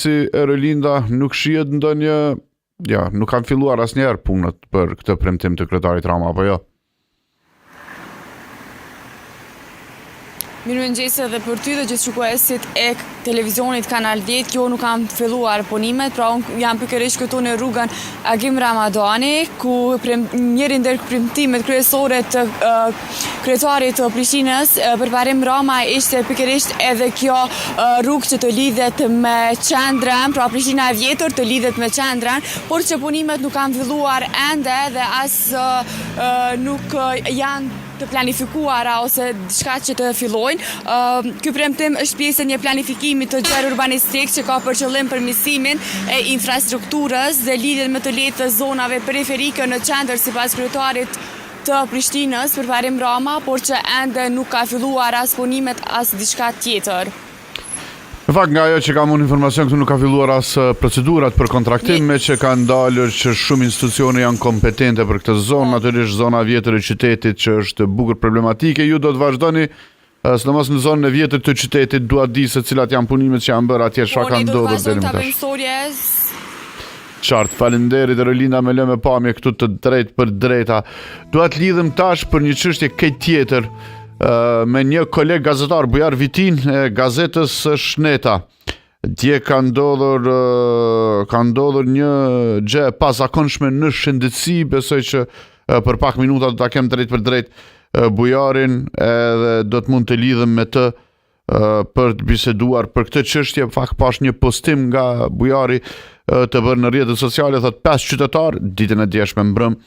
Si Rolinda nuk shihet ndonjë, nuk kanë filluar asnjëherë punët për këtë premtim të kryetarit Rama, apo jo? Mirëmëngjes edhe për ty dhe gjithë shikuesit e televizionit Kanal 10. Kjo nuk kam filluar punimet, pra unë jam pikërisht këtu në rrugën Agim Ramadani, ku njëri ndër premtimet kryesore të kryetarit të Prishtinës përparim Rama ishte pikërisht edhe kjo rrugë që të lidhet me qendrën, pra Prishtina e vjetër të lidhet me qendrën, por që punimet nuk kanë filluar ende dhe as nuk janë të planifikuara ose diçka që të fillojnë. Ky premtim është pjesë e një planifikimi të gjerë urbanistik që ka për qëllim përmirësimin e infrastrukturës dhe lidhjen më të lehtë të zonave periferike në qendër sipas kryetarit të Prishtinës përparim Rama, por që ende nuk ka filluar as punimet as diçka tjetër. Në fakt, nga ajo që kam unë informacion, këtu nuk ka filluar as procedurat për kontraktim, me që kanë dalur që shumë institucione janë kompetente për këtë zonë, natyrisht zona vjetër e qytetit që është bukur problematike. Ju do të vazhdoni, sidomos në zonën e vjetër të qytetit, dua di se cilat janë punimet që janë bërë atje, çfarë ka ndodhur deri më tash. Qartë, faleminderit Rolinda, me lëmë pamje këtu të drejtë për drejta. Dua të lidhem tash për një çështje këtë tjetër me një koleg gazetar, Bujar Vitin, e gazetës Shneta. Dje ka ndodhur një gjë e pazakonshme në shëndetësi, besoj që për pak minuta do ta kem drejt për drejt Bujarin edhe do të mund të lidhem me të për të biseduar për këtë çështje. Fakt pash një postim nga Bujari të bërë në rrjetet sociale, thot 5 qytetar ditën e djeshme mbrëm,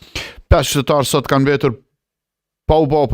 5 qytetar sot kanë mbetur pa u bë